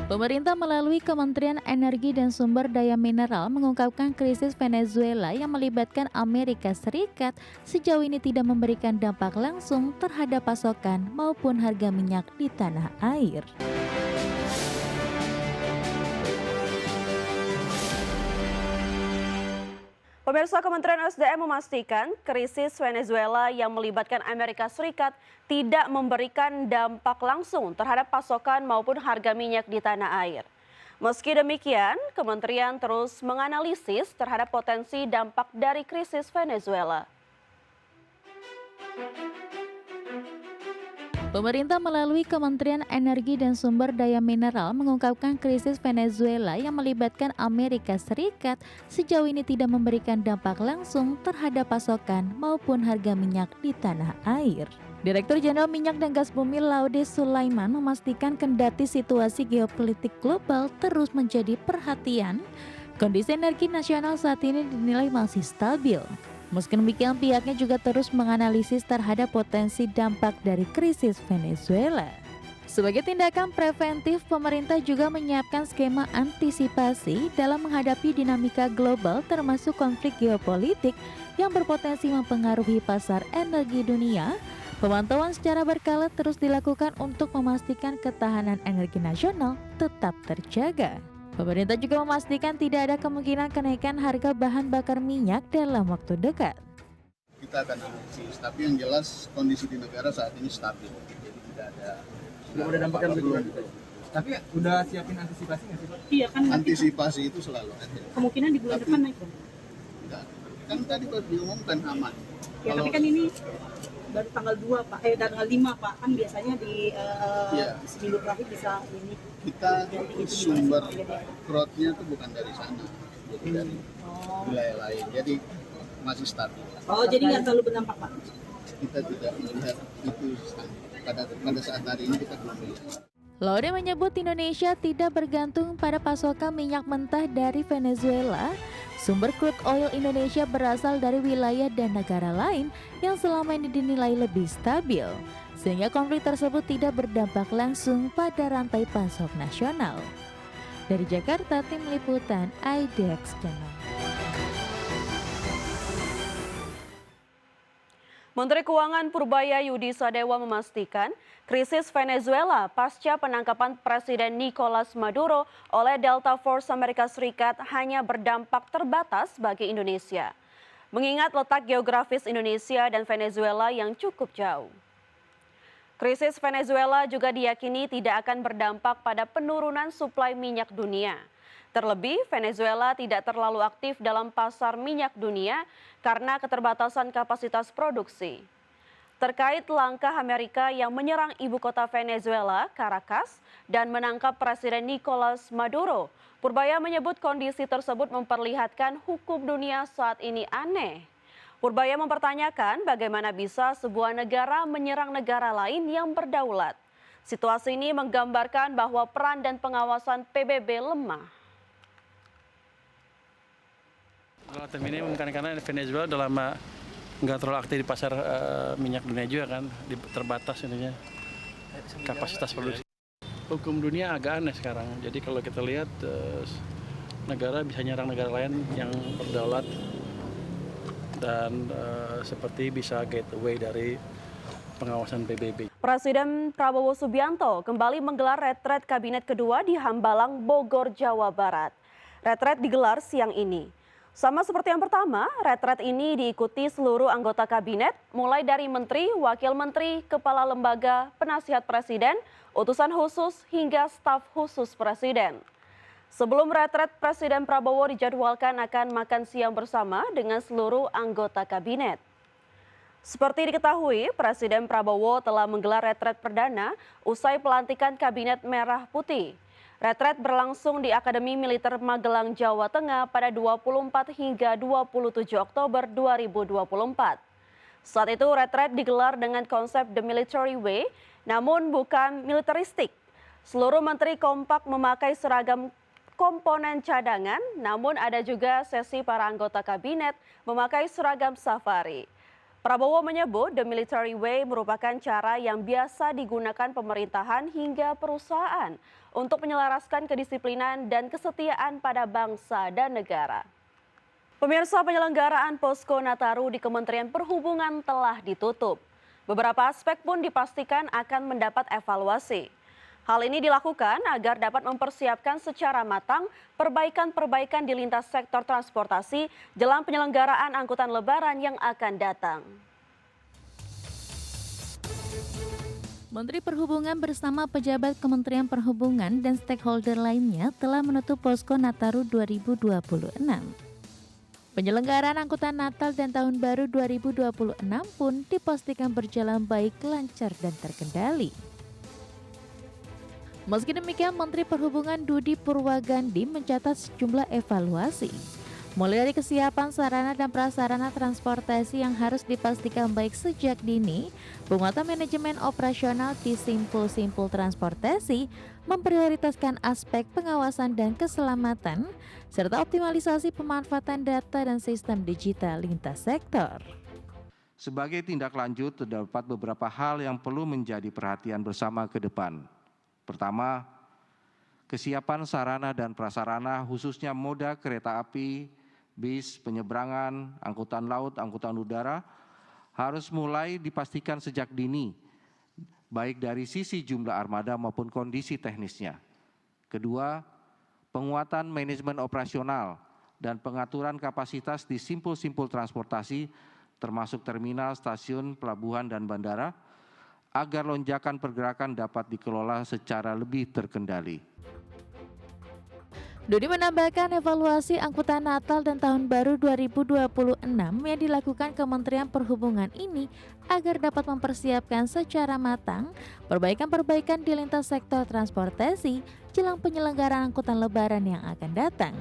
Pemerintah melalui Kementerian Energi dan Sumber Daya Mineral mengungkapkan krisis Venezuela yang melibatkan Amerika Serikat sejauh ini tidak memberikan dampak langsung terhadap pasokan maupun harga minyak di tanah air. Pemirsa, Kementerian SDM memastikan krisis Venezuela yang melibatkan Amerika Serikat tidak memberikan dampak langsung terhadap pasokan maupun harga minyak di tanah air. Meski demikian, kementerian terus menganalisis terhadap potensi dampak dari krisis Venezuela. Pemerintah melalui Kementerian Energi dan Sumber Daya Mineral mengungkapkan krisis Venezuela yang melibatkan Amerika Serikat sejauh ini tidak memberikan dampak langsung terhadap pasokan maupun harga minyak di tanah air. Direktur Jenderal Minyak dan Gas Bumi Laude Sulaiman memastikan kendati situasi geopolitik global terus menjadi perhatian, kondisi energi nasional saat ini dinilai masih stabil. Meski demikian, pihaknya juga terus menganalisis terhadap potensi dampak dari krisis Venezuela. Sebagai tindakan preventif, pemerintah juga menyiapkan skema antisipasi dalam menghadapi dinamika global termasuk konflik geopolitik yang berpotensi mempengaruhi pasar energi dunia. Pemantauan secara berkala terus dilakukan untuk memastikan ketahanan energi nasional tetap terjaga. Pemerintah juga memastikan tidak ada kemungkinan kenaikan harga bahan bakar minyak dalam waktu dekat. Kita akan analisis, tapi yang jelas kondisi di negara saat ini stabil, jadi tidak ada dampak yang belum. Tapi udah siapin antisipasi nggak sih Pak? Iya kan. Antisipasi itu selalu ada. Kemungkinan di bulan depan naik dong. Enggak. Kan tadi baru diumumkan aman. Ya tapi kan ini baru tanggal 2 Pak, tanggal 5 Pak, kan biasanya di seminggu terakhir bisa ini. Kita sumber crowdnya itu bukan dari sana, jadi dari wilayah lain, jadi masih stabil. Oh jadi nggak terlalu berdampak Pak? Kita tidak melihat itu pada saat hari ini kita belum melihat. Laude menyebut Indonesia tidak bergantung pada pasokan minyak mentah dari Venezuela. Sumber crude oil Indonesia berasal dari wilayah dan negara lain yang selama ini dinilai lebih stabil, sehingga konflik tersebut tidak berdampak langsung pada rantai pasok nasional. Dari Jakarta, tim liputan IDX Channel. Menteri Keuangan Purbaya Yudi Sadewa memastikan krisis Venezuela pasca penangkapan Presiden Nicolas Maduro oleh Delta Force Amerika Serikat hanya berdampak terbatas bagi Indonesia, mengingat letak geografis Indonesia dan Venezuela yang cukup jauh. Krisis Venezuela juga diyakini tidak akan berdampak pada penurunan suplai minyak dunia. Terlebih, Venezuela tidak terlalu aktif dalam pasar minyak dunia karena keterbatasan kapasitas produksi. Terkait langkah Amerika yang menyerang ibu kota Venezuela, Caracas, dan menangkap Presiden Nicolas Maduro, Purbaya menyebut kondisi tersebut memperlihatkan hukum dunia saat ini aneh. Purbaya mempertanyakan bagaimana bisa sebuah negara menyerang negara lain yang berdaulat. Situasi ini menggambarkan bahwa peran dan pengawasan PBB lemah. Relatif ini mungkin karena Venezuela udah lama nggak terlalu aktif di pasar minyak dunia juga kan, terbatas ininya kapasitas produksi. Hukum dunia agak aneh sekarang, jadi kalau kita lihat negara bisa nyerang negara lain yang berdaulat dan seperti bisa gateway dari pengawasan PBB. Presiden Prabowo Subianto kembali menggelar retret kabinet kedua di Hambalang, Bogor, Jawa Barat. Retret digelar siang ini. Sama seperti yang pertama, retret ini diikuti seluruh anggota kabinet, mulai dari menteri, wakil menteri, kepala lembaga, penasihat presiden, utusan khusus, hingga staf khusus presiden. Sebelum retret, Presiden Prabowo dijadwalkan akan makan siang bersama dengan seluruh anggota kabinet. Seperti diketahui, Presiden Prabowo telah menggelar retret perdana usai pelantikan Kabinet Merah Putih. Retret berlangsung di Akademi Militer Magelang, Jawa Tengah pada 24 hingga 27 Oktober 2024. Saat itu retret digelar dengan konsep The Military Way, namun bukan militeristik. Seluruh menteri kompak memakai seragam komponen cadangan, namun ada juga sesi para anggota kabinet memakai seragam safari. Prabowo menyebut the military way merupakan cara yang biasa digunakan pemerintahan hingga perusahaan untuk menyelaraskan kedisiplinan dan kesetiaan pada bangsa dan negara. Pemirsa, penyelenggaraan Posko Nataru di Kementerian Perhubungan telah ditutup. Beberapa aspek pun dipastikan akan mendapat evaluasi. Hal ini dilakukan agar dapat mempersiapkan secara matang perbaikan-perbaikan di lintas sektor transportasi jelang penyelenggaraan angkutan lebaran yang akan datang. Menteri Perhubungan bersama pejabat Kementerian Perhubungan dan stakeholder lainnya telah menutup Posko Nataru 2026. Penyelenggaraan angkutan Natal dan Tahun Baru 2026 pun dipastikan berjalan baik, lancar, dan terkendali. Meski demikian, Menteri Perhubungan Budi Purwagandi mencatat sejumlah evaluasi, mulai dari kesiapan sarana dan prasarana transportasi yang harus dipastikan baik sejak dini, penguatan manajemen operasional di simpul-simpul transportasi, memprioritaskan aspek pengawasan dan keselamatan, serta optimalisasi pemanfaatan data dan sistem digital lintas sektor. Sebagai tindak lanjut, terdapat beberapa hal yang perlu menjadi perhatian bersama ke depan. Pertama, kesiapan sarana dan prasarana khususnya moda kereta api, bis, penyeberangan, angkutan laut, angkutan udara harus mulai dipastikan sejak dini, baik dari sisi jumlah armada maupun kondisi teknisnya. Kedua, penguatan manajemen operasional dan pengaturan kapasitas di simpul-simpul transportasi termasuk terminal, stasiun, pelabuhan, dan bandara, agar lonjakan pergerakan dapat dikelola secara lebih terkendali. Budi menambahkan evaluasi angkutan Natal dan Tahun Baru 2026 yang dilakukan Kementerian Perhubungan ini agar dapat mempersiapkan secara matang perbaikan-perbaikan di lintas sektor transportasi jelang penyelenggaraan angkutan lebaran yang akan datang.